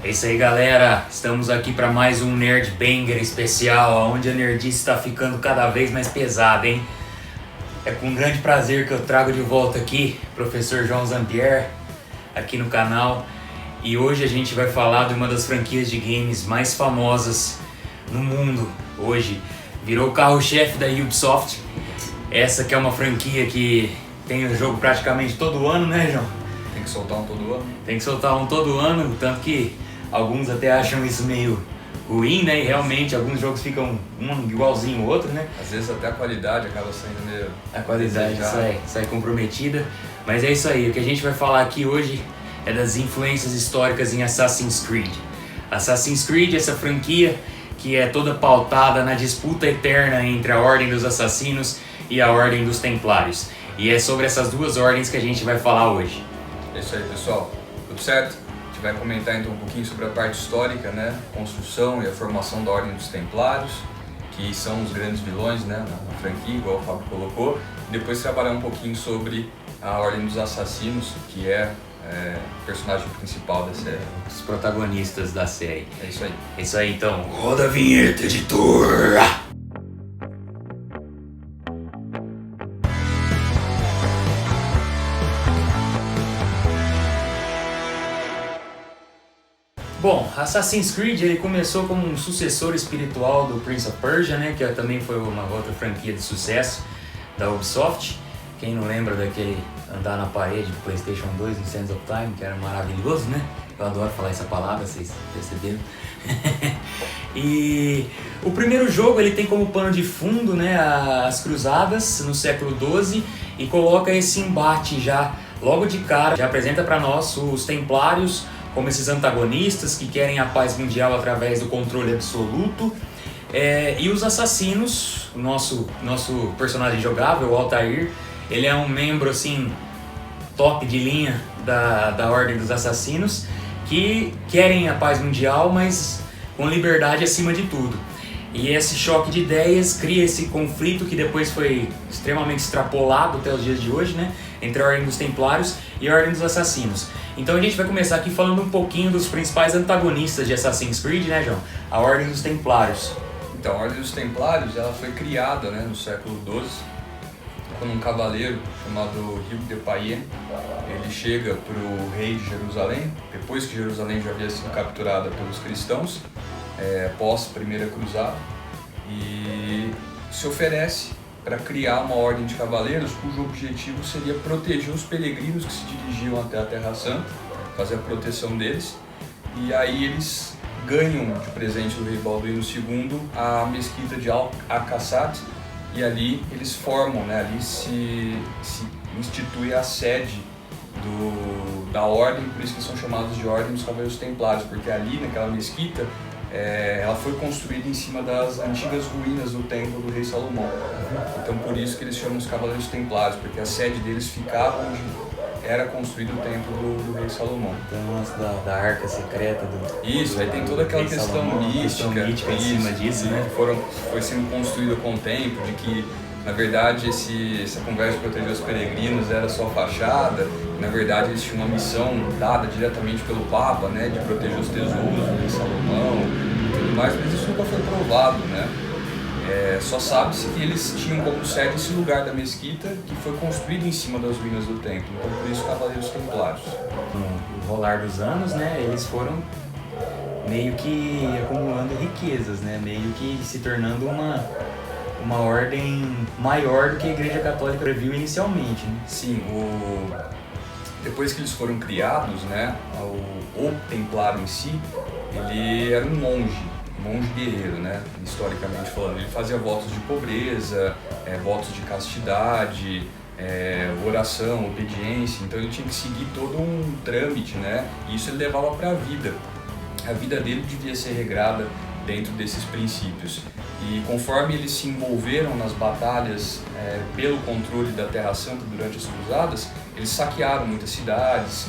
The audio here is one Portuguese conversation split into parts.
É isso aí, galera, estamos aqui para mais um Nerd Banger especial, onde a nerdice está ficando cada vez mais pesada, hein? É com grande prazer que eu trago de volta aqui o professor João Zampier, aqui no canal. E hoje a gente vai falar de uma das franquias de games mais famosas no mundo hoje. Virou o carro-chefe da Ubisoft. Essa que é uma franquia que tem o jogo praticamente todo ano, né, João? Tem que soltar um todo ano. Tem que soltar um todo ano, tanto que alguns até acham isso meio ruim, né? E realmente alguns jogos ficam um igualzinho ao outro, né? Às vezes até a qualidade acaba sendo meio... A qualidade sai comprometida. Mas é isso aí, o que a gente vai falar aqui hoje é das influências históricas em Assassin's Creed. Assassin's Creed, essa franquia que é toda pautada na disputa eterna entre a Ordem dos Assassinos e a Ordem dos Templários. E é sobre essas duas ordens que a gente vai falar hoje. É isso aí, pessoal. Tudo certo? A gente vai comentar então um pouquinho sobre a parte histórica, né? Construção e a formação da Ordem dos Templários, que são os grandes vilões, né, na franquia, igual o Fábio colocou. E depois trabalhar um pouquinho sobre a Ordem dos Assassinos, que é o personagem principal da série. Os protagonistas da série. É isso aí. É isso aí, então. Roda a vinheta, editor! Bom, Assassin's Creed ele começou como um sucessor espiritual do Prince of Persia, né, que também foi uma outra franquia de sucesso da Ubisoft. Quem não lembra daquele andar na parede do PlayStation 2 no Sands of Time, que era maravilhoso, né? Eu adoro falar essa palavra, vocês perceberam? E o primeiro jogo ele tem como pano de fundo, né, as Cruzadas no século XII e coloca esse embate já logo de cara, já apresenta para nós os Templários como esses antagonistas que querem a paz mundial através do controle absoluto, e os assassinos, o nosso personagem jogável, o Altair, ele é um membro assim top de linha da Ordem dos Assassinos que querem a paz mundial, mas com liberdade acima de tudo. E esse choque de ideias cria esse conflito que depois foi extremamente extrapolado até os dias de hoje, né? Entre a Ordem dos Templários e a Ordem dos Assassinos. Então a gente vai começar aqui falando um pouquinho dos principais antagonistas de Assassin's Creed, né, João? A Ordem dos Templários. Então, a Ordem dos Templários ela foi criada, né, no século XII, quando um cavaleiro chamado Hugues de Payens, ele chega para o rei de Jerusalém, depois que Jerusalém já havia sido capturada pelos cristãos, pós Primeira Cruzada, e se oferece para criar uma ordem de cavaleiros cujo objetivo seria proteger os peregrinos que se dirigiam até a Terra Santa, fazer a proteção deles, e aí eles ganham de presente do rei Balduíno II a mesquita de Al-Aqsat, e ali eles formam, né, ali se institui a sede da ordem, por isso que são chamados de Ordem dos Cavaleiros Templários, porque ali naquela mesquita ela foi construída em cima das antigas ruínas do templo do rei Salomão. Então por isso que eles chamam os Cavaleiros Templários, porque a sede deles ficava onde era construído o templo do rei Salomão. Tem o lance da arca secreta do... Isso, aí tem toda aquela questão mística em cima disso, né? Foi sendo construída com o tempo, de que na verdade essa conversa de proteger os peregrinos era só fachada. Na verdade eles tinham uma missão dada diretamente pelo Papa, né, de proteger os tesouros do rei Salomão e tudo mais, mas isso nunca foi provado, né? Só sabe-se que eles tinham como sede esse lugar da mesquita que foi construído em cima das ruínas do templo, então por isso Cavaleiros Templários. No rolar dos anos, né, eles foram meio que acumulando riquezas, né, meio que se tornando uma ordem maior do que a Igreja Católica previu inicialmente, né? Sim, depois que eles foram criados, né, o Templário em si, ele era um monge guerreiro, né, historicamente falando. Ele fazia votos de pobreza, votos de castidade, oração, obediência, então ele tinha que seguir todo um trâmite, né, e isso ele levava para a vida. A vida dele devia ser regrada dentro desses princípios. E conforme eles se envolveram nas batalhas pelo controle da Terra Santa durante as Cruzadas, eles saquearam muitas cidades,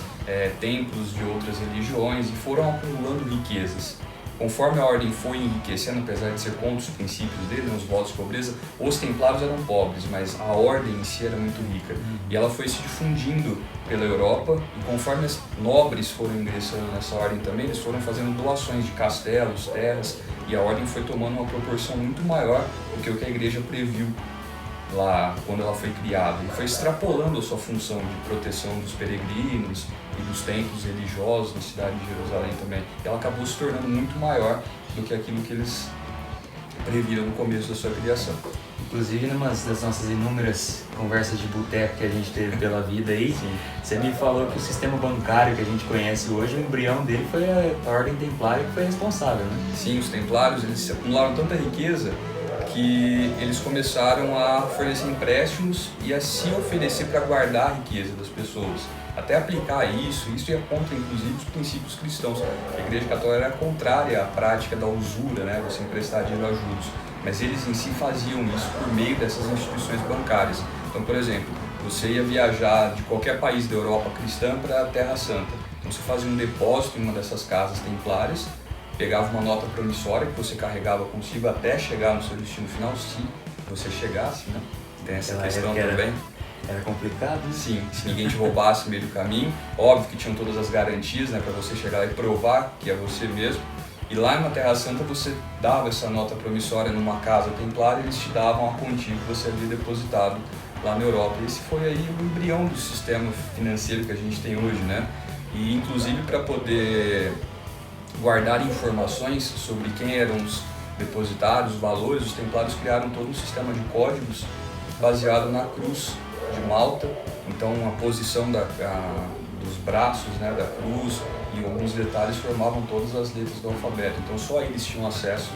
templos de outras religiões e foram acumulando riquezas. conforme a ordem foi enriquecendo, apesar de ser contra os princípios dele, né, os votos de pobreza, os templários eram pobres, mas a ordem em si era muito rica. E ela foi se difundindo pela Europa, e conforme os nobres foram ingressando nessa ordem também, eles foram fazendo doações de castelos, terras, e a ordem foi tomando uma proporção muito maior do que o que a igreja previu lá quando ela foi criada, e foi extrapolando a sua função de proteção dos peregrinos e dos templos religiosos na cidade de Jerusalém também. E ela acabou se tornando muito maior do que aquilo que eles previram no começo da sua criação. Inclusive, numa das nossas inúmeras conversas de boteco que a gente teve pela vida aí, você me falou que o sistema bancário que a gente conhece hoje, o embrião dele foi a Ordem Templária que foi responsável, né? Sim, os templários, eles acumularam tanta riqueza que eles começaram a fornecer empréstimos e a se oferecer para guardar a riqueza das pessoas. Até aplicar isso ia contra, inclusive, os princípios cristãos. A Igreja Católica era contrária à prática da usura, né, você emprestar dinheiro a juros. Mas eles em si faziam isso por meio dessas instituições bancárias. Então, por exemplo, você ia viajar de qualquer país da Europa cristã para a Terra Santa. Então, você fazia um depósito em uma dessas casas templárias, pegava uma nota promissória que você carregava consigo até chegar no seu destino final, se você chegasse, né? Tem essa questão também. Era complicado, né? Sim, se ninguém te roubasse no meio do caminho. Óbvio que tinham todas as garantias, né, para você chegar lá e provar que é você mesmo. E lá na Terra Santa você dava essa nota promissória numa casa templária e eles te davam a quantia que você havia depositado lá na Europa. Esse foi aí o embrião do sistema financeiro que a gente tem hoje, né? E inclusive para poder guardar informações sobre quem eram os depositários, os valores, os templários criaram todo um sistema de códigos baseado na cruz de Malta. Então a posição dos braços, né, da cruz e alguns detalhes formavam todas as letras do alfabeto. Então só eles tinham acesso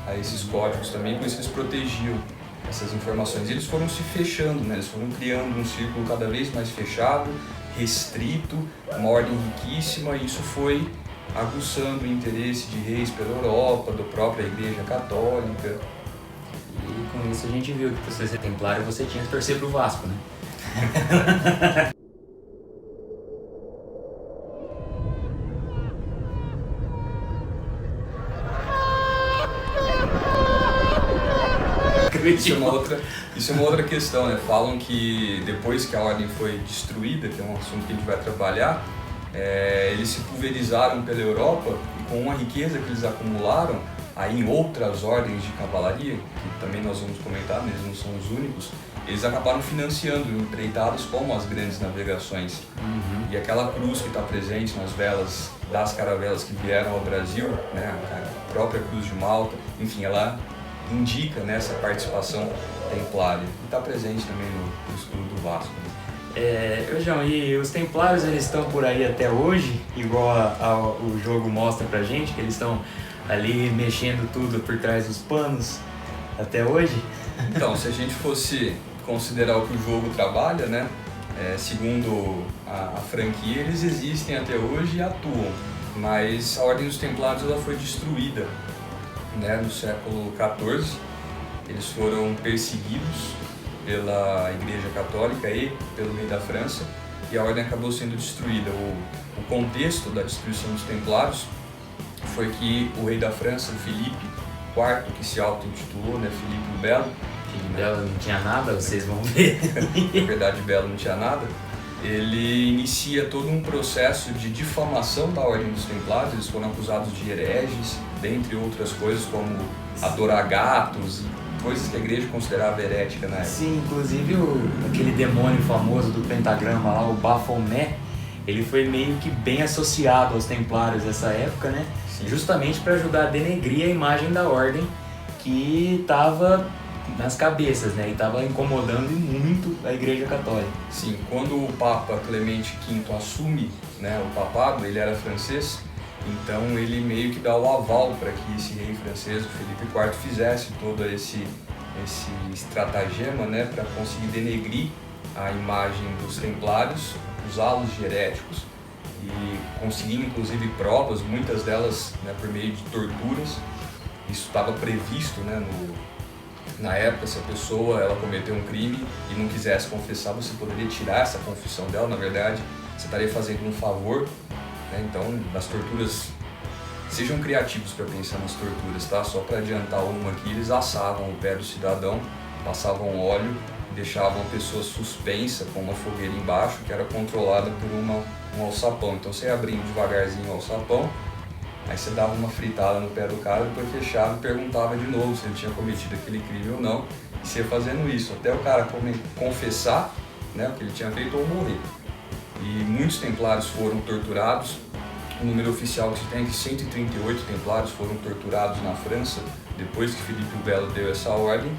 a esses códigos também, por isso eles protegiam essas informações. E eles foram se fechando, né? Eles foram criando um círculo cada vez mais fechado, restrito, uma ordem riquíssima, e isso foi aguçando o interesse de reis pela Europa, da própria Igreja Católica. E com isso a gente viu que para você ser templário você tinha que torcer pro Vasco, né? Isso é uma outra questão, né? Falam que depois que a ordem foi destruída, que é um assunto que a gente vai trabalhar, eles se pulverizaram pela Europa e com a riqueza que eles acumularam aí em outras ordens de cavalaria, que também nós vamos comentar, eles não são os únicos, eles acabaram financiando empreitadas como as grandes navegações. E aquela cruz que está presente nas velas das caravelas que vieram ao Brasil, né, a própria cruz de Malta, enfim, ela indica nessa participação templária e está presente também no escudo do Vasco. João, e os templários eles estão por aí até hoje, igual o jogo mostra pra gente, que eles estão ali mexendo tudo por trás dos panos até hoje? Então, se a gente fosse considerar o que o jogo trabalha, né, segundo a franquia, eles existem até hoje e atuam, mas a Ordem dos Templários ela foi destruída, né, no século XIV. Eles foram perseguidos pela Igreja Católica e pelo rei da França, e a ordem acabou sendo destruída. O contexto da destruição dos Templários foi que o rei da França, Filipe IV, que se auto-intitulou, né, Filipe o Belo. Filipe Belo não tinha nada, vocês vão ver. Na verdade, Belo não tinha nada. Ele inicia todo um processo de difamação da Ordem dos Templários. Eles foram acusados de hereges, dentre outras coisas, como adorar gatos e coisas que a igreja considerava herética na época. Sim, inclusive aquele demônio famoso do pentagrama lá, o Baphomet, ele foi meio que bem associado aos templários nessa época, né? Sim. Justamente para ajudar a denegrir a imagem da ordem que estava nas cabeças, né? E estava incomodando muito a Igreja Católica. Sim, quando o Papa Clemente V assume, né, o papado, ele era francês, então ele meio que dá o aval para que esse rei francês, o Felipe IV, fizesse todo esse estratagema, né, para conseguir denegrir a imagem dos templários, usá-los de heréticos e conseguindo inclusive provas, muitas delas, né, por meio de torturas. Isso estava previsto, né, na época. Se a pessoa ela cometeu um crime e não quisesse confessar, você poderia tirar essa confissão dela. Na verdade, você estaria fazendo um favor, né? Então, as torturas Sejam criativos para pensar nas torturas, tá? Só para adiantar uma aqui, eles assavam o pé do cidadão, passavam óleo, deixavam a pessoa suspensa com uma fogueira embaixo, que era controlada por um alçapão. Então você ia abrindo devagarzinho o alçapão, aí você dava uma fritada no pé do cara, depois fechava e perguntava de novo se ele tinha cometido aquele crime ou não. E você ia fazendo isso, até o cara confessar, né, o que ele tinha feito ou morrer. E muitos templários foram torturados. O número oficial que se tem é que 138 templários foram torturados na França, depois que Filipe o Belo deu essa ordem.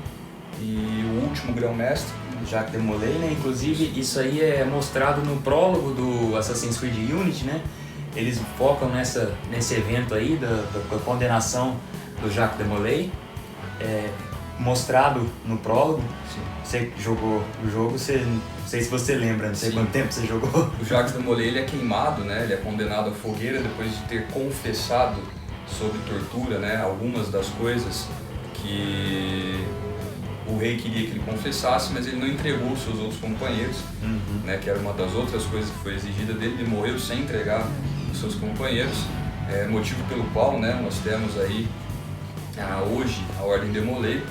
E o último grão-mestre, Jacques de Molay, né? Inclusive isso aí é mostrado no prólogo do Assassin's Creed Unity, né? Eles focam nesse evento aí da condenação do Jacques de Molay, mostrado no prólogo. sim, Você jogou o jogo, não sei se você lembra, não sei Sim. quanto tempo você jogou. o Jacques de Molay ele é queimado, né? Ele é condenado à fogueira depois de ter confessado sob tortura, né? Algumas das coisas que o rei queria que ele confessasse, mas ele não entregou os seus outros companheiros, né? Que era uma das outras coisas que foi exigida dele. Ele morreu sem entregar os seus companheiros, motivo pelo qual, né, nós temos aí hoje a Ordem de Molay,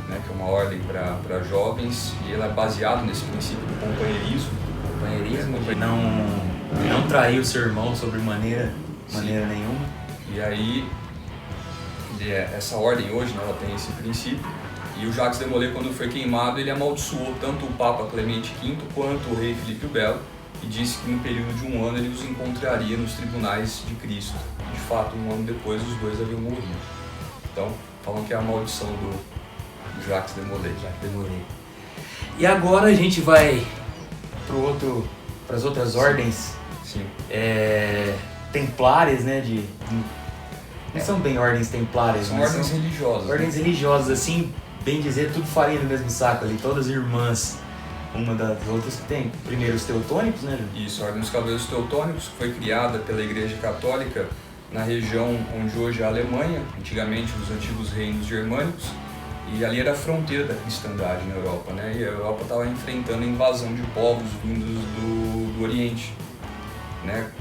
né, que é uma ordem para jovens, e ela é baseada nesse princípio do companheirismo. Companheirismo, de não trair o seu irmão sobre maneira nenhuma. E aí, essa ordem hoje, né, ela tem esse princípio. E o Jacques de Molay, quando foi queimado, ele amaldiçoou tanto o Papa Clemente V quanto o rei Filipe o Belo, e disse que no período de 1 ano ele os encontraria nos tribunais de Cristo. De fato, 1 ano depois, os dois haviam morrido. Então, falam que é a maldição do Jacques de Molay. E agora a gente vai para as outras ordens Sim. templárias, né? Não são bem ordens templárias, São mas ordens religiosas. ordens religiosas, assim, bem dizer, tudo farinha do mesmo saco ali, todas irmãs uma das outras, que tem primeiro os teutônicos, né, Ju? Isso, a Ordem dos Cavaleiros Teutônicos, que foi criada pela Igreja Católica na região onde hoje é a Alemanha, antigamente os antigos reinos germânicos, e ali era a fronteira da cristandade na Europa, né? E a Europa estava enfrentando a invasão de povos vindos do Oriente, né?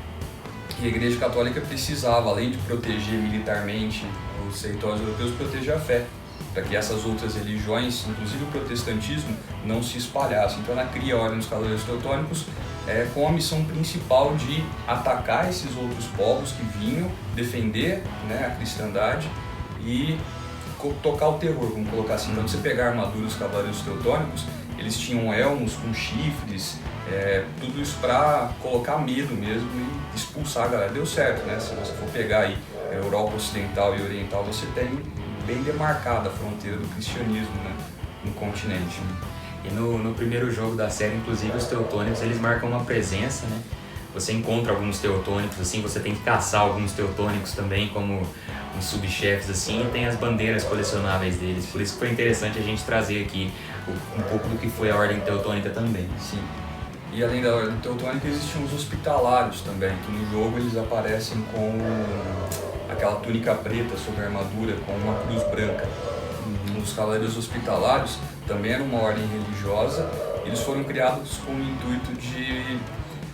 E a Igreja Católica precisava, além de proteger militarmente os territórios europeus, proteger a fé, para que essas outras religiões, inclusive o protestantismo, não se espalhassem. Então ela cria a Ordem dos Cavaleiros Teutônicos com a missão principal de atacar esses outros povos que vinham, defender, né, a cristandade e tocar o terror, vamos colocar assim. Quando você pegar a armadura dos Cavaleiros Teutônicos, eles tinham elmos com chifres, tudo isso para colocar medo mesmo e expulsar a galera. Deu certo, né? Se você for pegar aí a Europa Ocidental e Oriental, você tem bem demarcada a fronteira do cristianismo, né, no continente. E no primeiro jogo da série, inclusive, os teutônicos, eles marcam uma presença, né? Você encontra alguns teutônicos, assim, você tem que caçar alguns teutônicos também, como uns subchefes, assim, e tem as bandeiras colecionáveis deles. Por isso que foi interessante a gente trazer aqui um pouco do que foi a Ordem Teutônica também. Sim. E além da Ordem Teutônica, existiam os hospitalários também, que no jogo eles aparecem com aquela túnica preta sobre a armadura, com uma cruz branca. Os Cavaleiros Hospitalários também eram uma ordem religiosa. Eles foram criados com o intuito de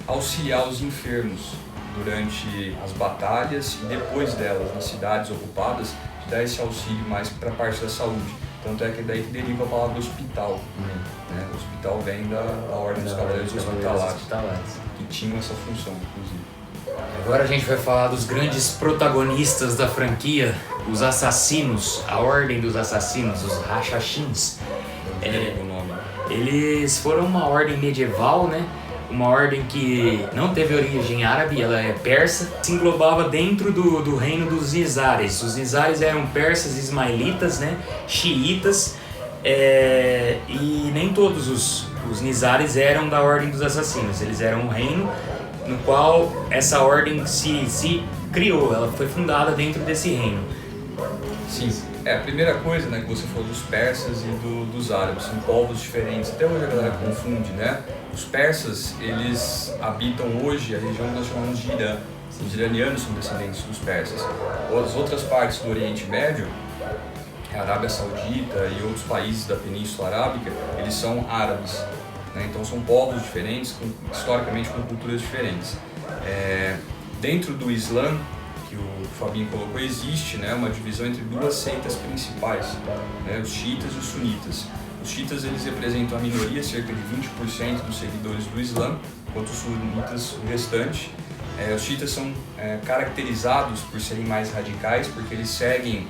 auxiliar os enfermos durante as batalhas e depois delas, nas cidades ocupadas, de dar esse auxílio mais para a parte da saúde. Tanto é que daí que deriva a palavra hospital. Né? O hospital vem da Ordem dos Cavaleiros Hospitalários, que tinham essa função, inclusive. Agora a gente vai falar dos grandes protagonistas da franquia, os assassinos, a Ordem dos Assassinos, os Hashashins. O nome. Eles foram uma ordem medieval, né? Uma ordem que não teve origem árabe, ela é persa, se englobava dentro do reino dos Nizares. Os Nizares eram persas ismaelitas, né? Xiitas, e nem todos os Nizares eram da Ordem dos Assassinos. Eles eram um reino no qual essa ordem se criou, ela foi fundada dentro desse reino. Sim, a primeira coisa, né, que você falou dos persas e dos árabes, são povos diferentes, até hoje a galera confunde, né? Os persas, eles habitam hoje a região que nós chamamos de Irã. Os iranianos são descendentes dos persas. As outras partes do Oriente Médio, a Arábia Saudita e outros países da Península Arábica, eles são árabes. Então são povos diferentes, historicamente com culturas diferentes. Dentro do Islã, que o Fabinho colocou, existe, né, uma divisão entre duas seitas principais, né, os xiitas e os sunitas. Os xiitas eles representam a minoria, cerca de 20% dos seguidores do Islã, enquanto os sunitas o restante. Os xiitas são caracterizados por serem mais radicais, porque eles seguem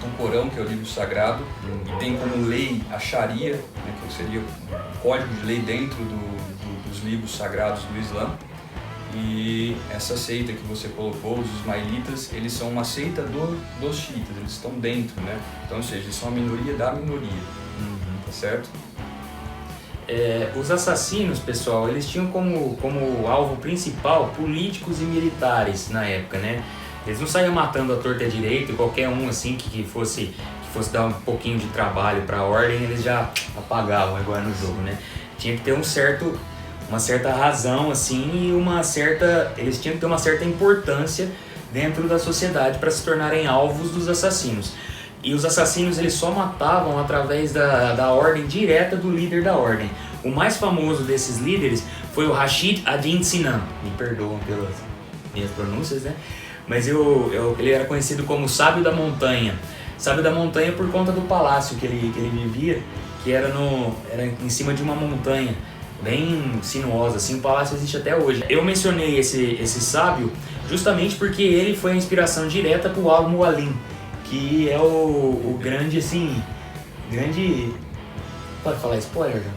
o Corão, que é o livro sagrado, e tem como lei a Sharia, né, que seria o código de lei dentro dos livros sagrados do Islã. E essa seita que você colocou, os ismaelitas, eles são uma seita dos xiitas, eles estão dentro, né? Então, ou seja, eles são a minoria da minoria, tá certo? Os assassinos, pessoal, eles tinham como alvo principal políticos e militares na época, né? Eles não saíam matando à torta e à direita, qualquer um assim que fosse dar um pouquinho de trabalho para a ordem, eles já apagavam agora no jogo, né? Tinha que ter uma certa razão assim e eles tinham que ter uma certa importância dentro da sociedade para se tornarem alvos dos assassinos. E os assassinos eles só matavam através da ordem direta do líder da ordem. O mais famoso desses líderes foi o Rashid ad-Din Sinan. Me perdoam pelas minhas pronúncias, né? Mas ele era conhecido como Sábio da Montanha. Sábio da Montanha por conta do palácio que ele vivia, que era em cima de uma montanha bem sinuosa, assim. O palácio existe até hoje. Eu mencionei esse sábio justamente porque ele foi a inspiração direta para o Al-Mualim, que é o grande, assim, pode falar spoiler, já?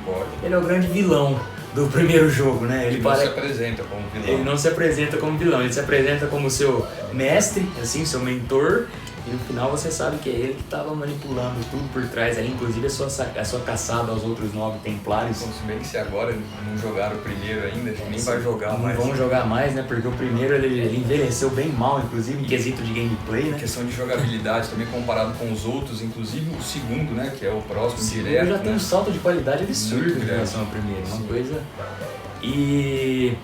Pode. Ele é o grande vilão do primeiro jogo, né? Ele não se apresenta como vilão. Ele não se apresenta como vilão, ele se apresenta como seu mestre, assim, seu mentor, e no final você sabe que é ele que estava manipulando tudo por trás, ali, inclusive a sua caçada aos outros 9 templários. Bom, se bem que se agora não jogaram o primeiro ainda, nem vai jogar mais. Não vão jogar mais, né? Porque o primeiro ele envelheceu bem mal, inclusive em quesito de gameplay, né? Questão de jogabilidade também comparado com os outros, inclusive o segundo, né? Que é o próximo direto. Já tem né? um salto de qualidade absurdo em relação ao primeiro, uma coisa. E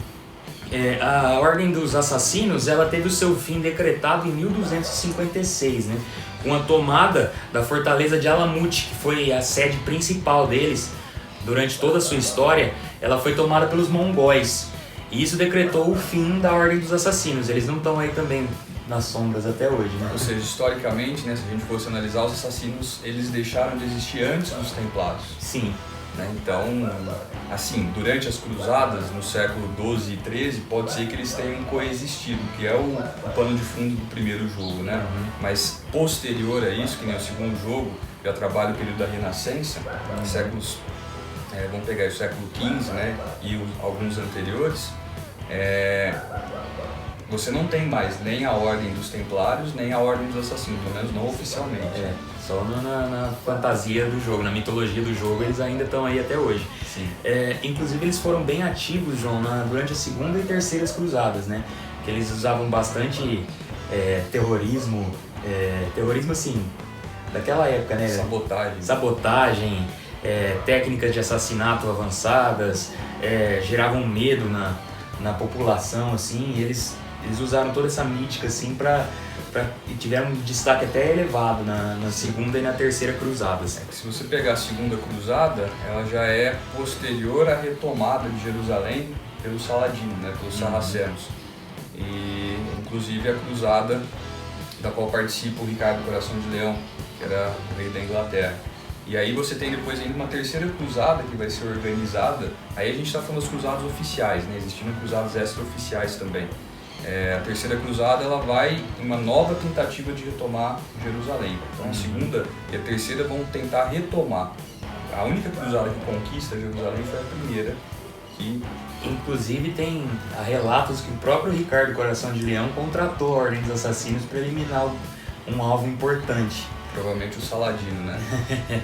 a Ordem dos Assassinos, ela teve o seu fim decretado em 1256, né? Com a tomada da fortaleza de Alamut, que foi a sede principal deles durante toda a sua história. Ela foi tomada pelos mongóis, e isso decretou o fim da Ordem dos Assassinos. Eles não estão aí também nas sombras até hoje, né? Ou seja, historicamente, né, se a gente fosse analisar, os assassinos, eles deixaram de existir antes dos templários. Sim. Então, assim, durante as cruzadas, no século XII e XIII, pode ser que eles tenham coexistido, que é o pano de fundo do primeiro jogo, né? Mas posterior a isso, que nem o segundo jogo, já trabalha o período da Renascença, séculos, vamos pegar o século XV, né, e alguns anteriores, você não tem mais nem a Ordem dos Templários, nem a Ordem dos Assassinos, pelo menos não oficialmente. Só na fantasia do jogo, na mitologia do jogo, eles ainda estão aí até hoje. Sim. Inclusive eles foram bem ativos, João, durante a segunda e terceiras cruzadas, né? Que eles usavam bastante terrorismo, terrorismo assim, daquela época, né? Sabotagem, técnicas de assassinato avançadas, geravam medo na população, assim, e eles usaram toda essa mítica, assim, e tiveram um destaque até elevado na segunda e na terceira cruzadas. Se você pegar a segunda cruzada, ela já é posterior à retomada de Jerusalém pelos Saladinos, né, pelos sarracenos. E inclusive a cruzada da qual participa o Ricardo Coração de Leão, que era o rei da Inglaterra. E aí você tem depois ainda uma terceira cruzada que vai ser organizada. Aí a gente está falando das cruzadas oficiais, né? Existindo cruzadas extraoficiais também. A terceira cruzada ela vai em uma nova tentativa de retomar Jerusalém. Então a segunda e a terceira vão tentar retomar. A única cruzada que conquista Jerusalém foi a primeira. Que... Inclusive tem relatos que o próprio Ricardo Coração de Leão contratou a Ordem dos Assassinos para eliminar um alvo importante. Provavelmente o Saladino, né?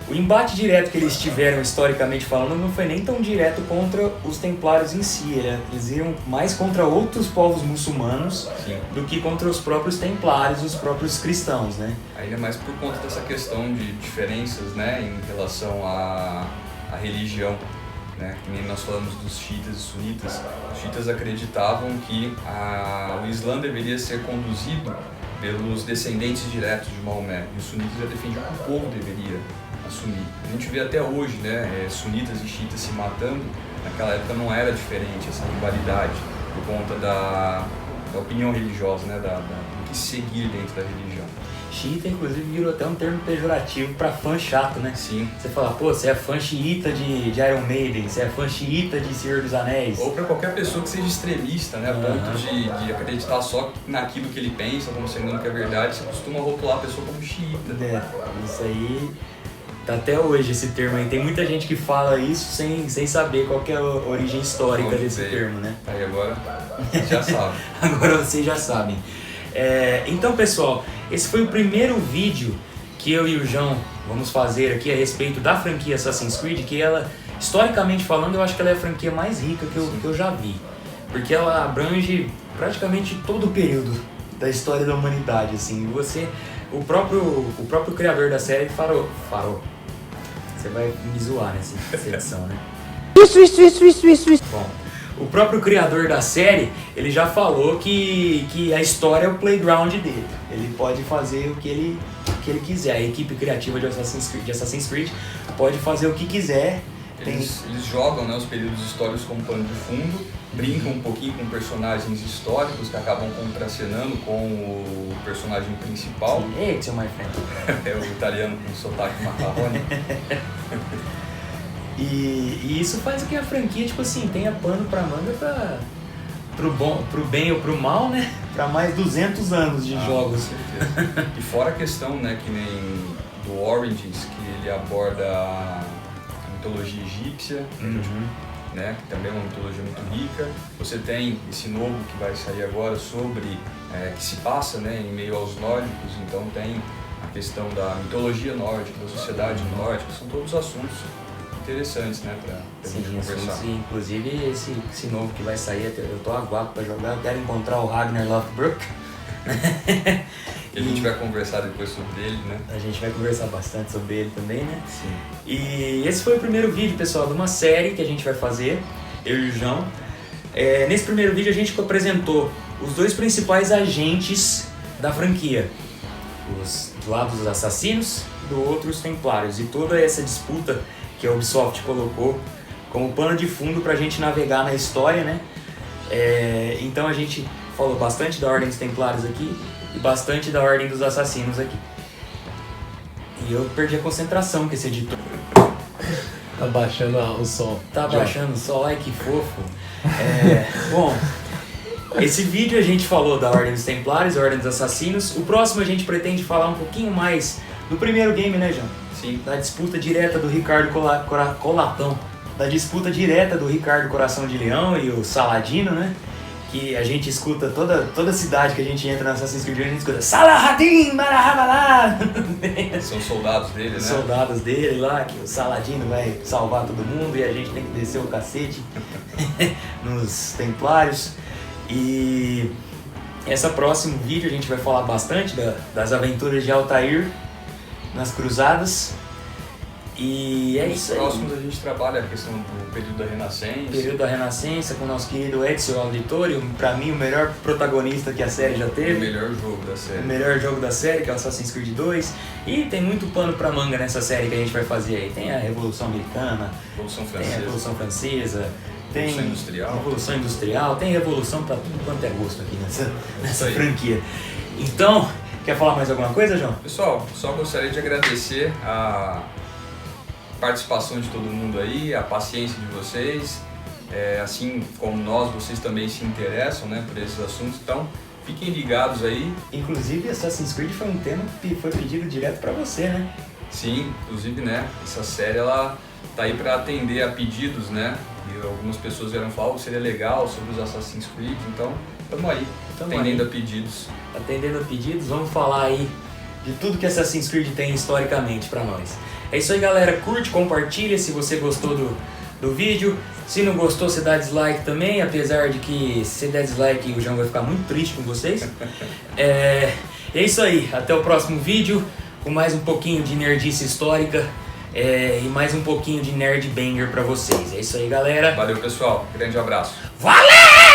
O embate direto que eles tiveram, historicamente falando, não foi nem tão direto contra os templários em si. Eles iam mais contra outros povos muçulmanos do que contra os próprios templários, os próprios cristãos, né? Ainda mais por conta dessa questão de diferenças, né, em relação à religião, né? Que nem nós falamos dos xiitas e sunitas. Os xiitas acreditavam que o Islã deveria ser conduzido pelos descendentes diretos de Maomé, e os sunitas já defendiam que o povo deveria assumir. A gente vê até hoje, né, sunitas e xiitas se matando. Naquela época não era diferente essa rivalidade, por conta da opinião religiosa, né, do que que seguir dentro da religião. Xiita, inclusive, virou até um termo pejorativo pra fã chato, né? Sim. Você fala, pô, você é fã xiita de Iron Maiden, você é fã xiita de Senhor dos Anéis. Ou pra qualquer pessoa que seja extremista, né? A ponto de acreditar só naquilo que ele pensa, como sendo que é verdade, você costuma rotular a pessoa como xiita. É, isso aí... Tá até hoje esse termo aí. Tem muita gente que fala isso sem saber qual que é a origem histórica Onde desse veio. termo, né? Aí agora já sabe. Agora vocês já sabem. Então, pessoal, esse foi o primeiro vídeo que eu e o João vamos fazer aqui a respeito da franquia Assassin's Creed, que ela, historicamente falando, eu acho que ela é a franquia mais rica que eu já vi. Porque ela abrange praticamente todo o período da história da humanidade, assim. O próprio criador da série farou. Você vai me zoar nessa edição, né? Isso. Bom, o próprio criador da série, ele já falou que a história é o playground dele. Ele pode fazer o que ele quiser. A equipe criativa de Assassin's Creed pode fazer o que quiser. Eles jogam, né, os períodos históricos como pano de fundo, brincam um pouquinho com personagens históricos que acabam contracenando com o personagem principal. It's my friend. É o italiano com sotaque macarrone. E isso faz com que a franquia, tipo assim, tenha pano pra manga pro bem ou pro mal, né? Pra mais 200 anos de jogos. Com certeza. E fora a questão, né, que nem do Origins, que ele aborda a mitologia egípcia, né, que também é uma mitologia muito rica. Você tem esse novo que vai sair agora sobre, que se passa, né, em meio aos nórdicos, então tem a questão da mitologia nórdica, da sociedade nórdica, são todos assuntos interessantes, né, pra gente conversar. Sim, inclusive esse novo que vai sair, eu tô aguado pra jogar, eu quero encontrar o Ragnar Lothbrok. E a gente vai conversar depois sobre ele, né? A gente vai conversar bastante sobre ele também, né? Sim. E esse foi o primeiro vídeo, pessoal, de uma série que a gente vai fazer, eu e o João. Nesse primeiro vídeo a gente apresentou os dois principais agentes da franquia. Do lado dos assassinos e do outro os templários. E toda essa disputa que a Ubisoft colocou como pano de fundo pra gente navegar na história, né? Então a gente falou bastante da Ordem dos Templários aqui e bastante da Ordem dos Assassinos aqui. E eu perdi a concentração com esse editor. Tá baixando o som. Tá baixando o som, ai que fofo. Bom, esse vídeo a gente falou da Ordem dos Templários, a Ordem dos Assassinos. O próximo a gente pretende falar um pouquinho mais do primeiro game, né, João? Sim. Da disputa direta do Ricardo Colatão. Da disputa direta do Ricardo Coração de Leão e o Saladino, né? Que a gente escuta, toda cidade que a gente entra na Assassin's Creed, a gente escuta Saladin, Marahabalá! São soldados dele, né? Soldados dele lá, que o Saladino vai salvar todo mundo e a gente tem que descer o cacete nos Templários. E esse próximo vídeo a gente vai falar bastante das aventuras de Altair nas Cruzadas. E é isso aí. Nos próximos a gente trabalha a questão do período da Renascença. Período da Renascença com o nosso querido Ezio Auditore, pra mim o melhor protagonista que a série já teve. O melhor jogo da série. O melhor jogo da série, que é o Assassin's Creed 2. E tem muito pano pra manga nessa série que a gente vai fazer aí. Tem a Revolução Americana, Revolução tem a Francesa. Revolução Francesa, tem Revolução Industrial. Revolução Industrial, tem revolução pra tudo quanto é gosto aqui nessa aí. franquia. Então, quer falar mais alguma coisa, João? Pessoal, só gostaria de agradecer a participação de todo mundo aí, a paciência de vocês, assim como nós, vocês também se interessam, né, por esses assuntos, então fiquem ligados aí. Inclusive, Assassin's Creed foi um tema que foi pedido direto pra você, né? Sim, inclusive, né, essa série ela tá aí para atender a pedidos, né, e algumas pessoas vieram falar, seria legal sobre os Assassin's Creed, então estamos aí, atendendo a pedidos. Atendendo a pedidos, vamos falar aí de tudo que Assassin's Creed tem historicamente pra nós. É isso aí, galera. Curte, compartilha se você gostou do vídeo. Se não gostou, você dá dislike também, apesar de que se der dislike o João vai ficar muito triste com vocês. É isso aí. Até o próximo vídeo com mais um pouquinho de nerdice histórica e mais um pouquinho de nerd banger pra vocês. É isso aí, galera. Valeu, pessoal. Grande abraço. Valeu!